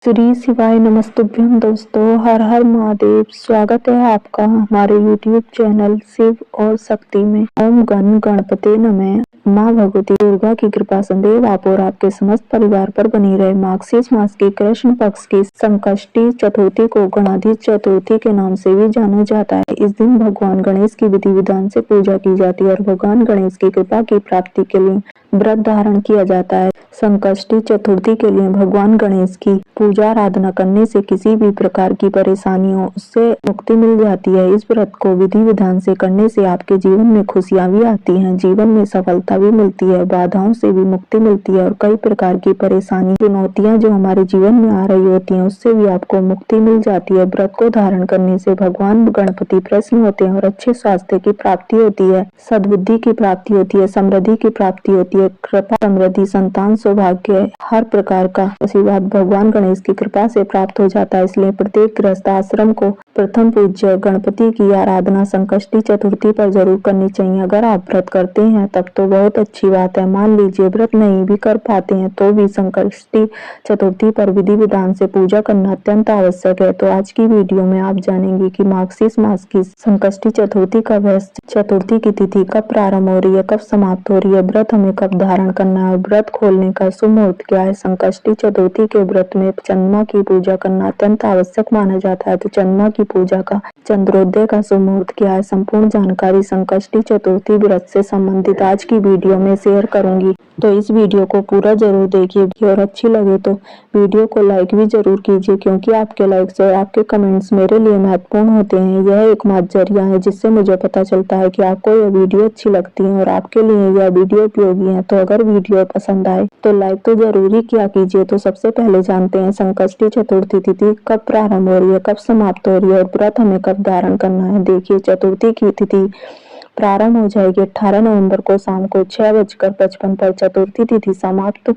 श्री शिवाय नमस्तुभ्यम दोस्तों, हर हर महादेव। स्वागत है आपका हमारे YouTube चैनल शिव और शक्ति में। ओम गण गणपते नमः। माँ भगवती दुर्गा की कृपा सदैव आप और आपके समस्त परिवार पर बनी रहे। मार्गशीर्ष मास की कृष्ण पक्ष की संकष्टी चतुर्थी को गणाधीश चतुर्थी के नाम से भी जाना जाता है। इस दिन भगवान गणेश की विधि विधान से पूजा की जाती है और भगवान गणेश की कृपा की प्राप्ति के लिए व्रत धारण किया जाता है। संकष्टी चतुर्थी के लिए भगवान गणेश की पूजा आराधना करने से किसी भी प्रकार की परेशानियों से मुक्ति मिल जाती है। इस व्रत को विधि विधान से करने से आपके जीवन में खुशियां भी आती हैं, जीवन में सफलता भी मिलती है, बाधाओं से भी मुक्ति मिलती है और कई प्रकार की परेशानी चुनौतियां जो हमारे जीवन में आ रही होती हैं उससे भी आपको मुक्ति मिल जाती है। व्रत को धारण करने से भगवान गणपति प्रसन्न होते हैं और अच्छे स्वास्थ्य की प्राप्ति होती है, सद्बुद्धि की प्राप्ति होती है, समृद्धि की प्राप्ति होती है, कृपा समृद्धि संतान सौभाग्य हर प्रकार का आशीर्वाद भगवान गणेश की कृपा से प्राप्त हो जाता है। इसलिए प्रत्येक गृहस्थ आश्रम को प्रथम पूज्य गणपति की आराधना संकष्टी चतुर्थी पर जरूर करनी चाहिए। अगर आप व्रत करते हैं तब तो बहुत अच्छी बात है। मान लीजिए व्रत नहीं भी कर पाते हैं तो भी संकष्टी चतुर्थी पर विधि विधान से पूजा करना अत्यंत आवश्यक है। तो आज की वीडियो में आप जानेंगे कि मार्गशीर्ष मास की संकष्टी चतुर्थी कब है, चतुर्थी की तिथि कब प्रारंभ हो रही है, कब समाप्त हो रही है, व्रत हमें कब धारण करना है, व्रत खोलने का शुभ मुहूर्त क्या है। संकष्टी चतुर्थी के व्रत में चंद्रमा की पूजा करना अत्यंत आवश्यक माना जाता है। तो चंद्रमा की पूजा का चंद्रोदय का शुभ मुहूर्त क्या है, संपूर्ण जानकारी संकष्टी चतुर्थी व्रत से संबंधित आज की वीडियो में शेयर करूंगी। तो इस वीडियो को पूरा जरूर देखिए और अच्छी लगे तो वीडियो को लाइक भी जरूर कीजिए, क्योंकि आपके लाइक्स और आपके कमेंट्स मेरे लिए महत्वपूर्ण होते हैं। यह एकमात्र जरिया है जिससे मुझे पता चलता है कि आपको यह वीडियो अच्छी लगती है और आपके लिए यह वीडियो उपयोगी है। तो अगर वीडियो पसंद आए तो लाइक तो जरूर ही किया कीजिए। तो सबसे पहले जानते हैं संकष्टी चतुर्थी तिथि कब प्रारंभ हो रही है, कब समाप्त हो रही है और व्रत हमें कब धारण करना है। देखिए, चतुर्थी की तिथि प्रारंभ हो जाएगी 18 नवंबर को शाम को 6:55 पर। चतुर्थी तिथि समाप्त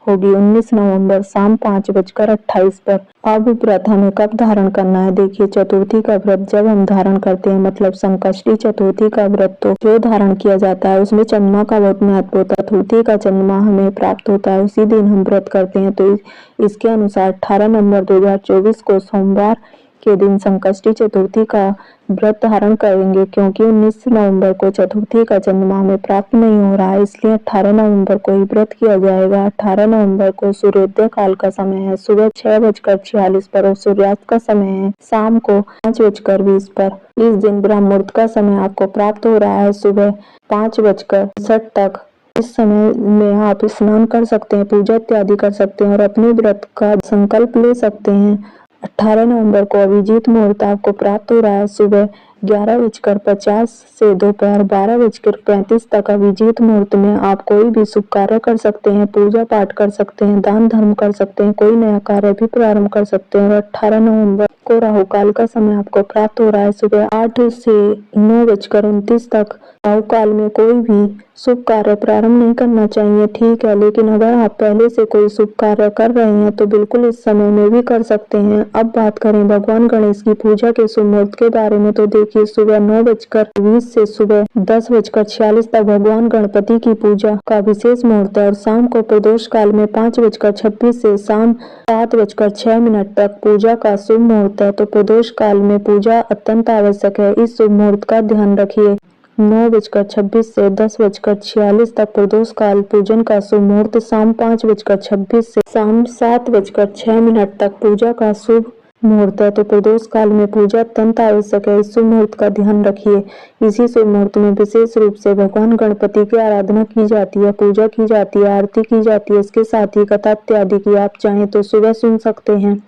होगी 19 नवंबर शाम 5:28 पर। अब व्रत हमें कब धारण करना है। देखिए, चतुर्थी का व्रत जब हम धारण करते हैं, मतलब संकष्टी चतुर्थी का व्रत तो जो धारण किया जाता है उसमें चंद्रमा का बहुत महत्व होता है। चतुर्थी का चंद्रमा हमें प्राप्त होता है, उसी दिन हम व्रत करते हैं। तो इसके अनुसार 18 नवंबर 2024 को सोमवार के दिन संकष्टी चतुर्थी का व्रत धारण करेंगे, क्योंकि 19 नवंबर को चतुर्थी का चंद्रमा हमें प्राप्त नहीं हो रहा है, इसलिए 18 नवंबर को ही व्रत किया जाएगा। 18 नवंबर को सूर्योदय काल का समय है सुबह 6:46 पर और सूर्यास्त का समय है शाम को 5:20 पर। इस दिन ब्रह्म मुहूर्त का समय आपको प्राप्त हो रहा है सुबह 5:59 तक। इस समय में आप स्नान कर सकते हैं, पूजा इत्यादि कर सकते हैं और अपने व्रत का संकल्प ले सकते हैं। 18 नवंबर को अभिजीत मुहूर्त आपको प्राप्त हो रहा है सुबह 11:50 से दोपहर 12:35 तक। अभिजीत मुहूर्त में आप कोई भी शुभ कार्य कर सकते हैं, पूजा पाठ कर सकते हैं, दान धर्म कर सकते हैं, कोई नया कार्य भी प्रारंभ कर सकते हैं। और 18 नवंबर को राहु काल का समय आपको प्राप्त हो रहा है सुबह 8 से 9:29 तक। राहु काल में कोई भी शुभ कार्य प्रारंभ नहीं करना चाहिए, ठीक है, लेकिन अगर आप पहले से कोई शुभ कार्य कर रहे हैं तो बिल्कुल इस समय में भी कर सकते हैं। अब बात करें भगवान गणेश की पूजा के शुभ मुहूर्त के बारे में, तो देखिए सुबह 9:20 से सुबह 10:46 तक भगवान गणपति की पूजा का विशेष मुहूर्त है और शाम को प्रदोष काल में 5:26 से शाम 7:06 तक पूजा का शुभ मुहूर्त है। तो प्रदोष काल में पूजा अत्यंत आवश्यक है, इस शुभ मुहूर्त का ध्यान रखिए। 9:26 से 10:46 तक प्रदोष काल पूजन का शुभ मुहूर्त, शाम 5:26 से शाम 7:06 तक पूजा का शुभ मुहूर्त है। तो प्रदोष काल में पूजा अत्यंत आवश्यक है, इस शुभ मुहूर्त का ध्यान रखिए। इसी शुभ मुहूर्त में विशेष रूप से भगवान गणपति की आराधना की जाती है, पूजा की जाती है, आरती की जाती है। इसके साथ ही कथा इत्यादि की आप चाहें तो सुबह सुन सकते हैं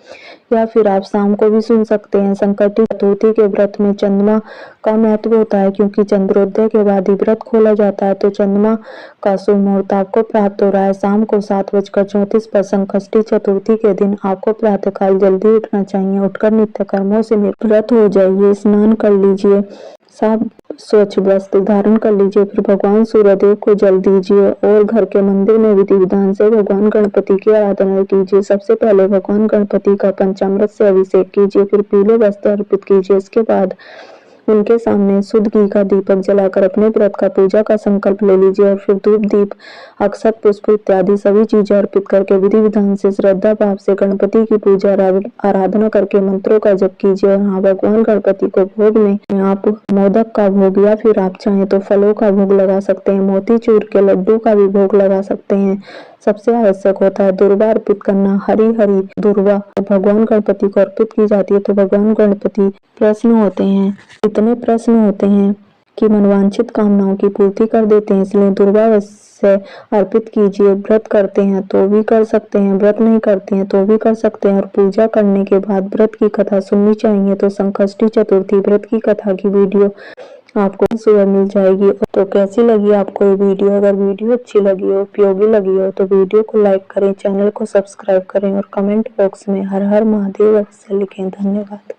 या फिर आप शाम को भी सुन सकते हैं। संकष्टी चतुर्थी के व्रत में चंद्रमा का महत्व होता है, क्योंकि चंद्रोदय के बाद ही व्रत खोला जाता है। तो चंद्रमा का शुभ मुहूर्त आपको प्राप्त हो रहा है शाम को 7:34 पर। संकष्टी चतुर्थी के दिन आपको प्रातःकाल जल्दी उठना चाहिए, उठकर नित्य कर्मों से निवृत्त हो जाइए, स्नान कर लीजिए, साफ स्वच्छ वस्त्र धारण कर लीजिए, फिर भगवान सूर्यदेव को जल दीजिए और घर के मंदिर में विधि विधान से भगवान गणपति की आराधना कीजिए। सबसे पहले भगवान गणपति का पंचामृत से अभिषेक कीजिए, फिर पीले वस्त्र अर्पित कीजिए। इसके बाद उनके सामने शुद्ध घी का दीपक जलाकर अपने व्रत का पूजा का संकल्प ले लीजिए और फिर धूप दीप अक्षत पुष्प इत्यादि सभी चीजें अर्पित करके विधि विधान से श्रद्धा भाव से गणपति की पूजा आराधना करके मंत्रों का जप कीजिए। और हाँ, भगवान गणपति को भोग में आप मोदक का भोग या फिर आप चाहें तो फलों का भोग लगा सकते हैं, मोतीचूर के लड्डू का भी भोग लगा सकते हैं। सबसे आवश्यक होता है दुर्वा अर्पित करना। हरी हरी दुर्वा भगवान गणपति को अर्पित की जाती है तो भगवान गणपति प्रसन्न होते हैं, इतने प्रसन्न होते हैं कि मनवांछित कामनाओं की पूर्ति कर देते हैं। इसलिए दुर्वा अवश्य अर्पित कीजिए। व्रत करते हैं तो भी कर सकते हैं, व्रत नहीं करते हैं तो भी कर सकते हैं। और पूजा करने के बाद व्रत की कथा सुननी चाहिए तो संकष्टी चतुर्थी व्रत की कथा की वीडियो आपको सुबह मिल जाएगी। तो कैसी लगी आपको ये वीडियो? अगर वीडियो अच्छी लगी हो, उपयोगी लगी हो तो वीडियो को लाइक करें, चैनल को सब्सक्राइब करें और कमेंट बॉक्स में हर हर महादेव अवश्य लिखें। धन्यवाद।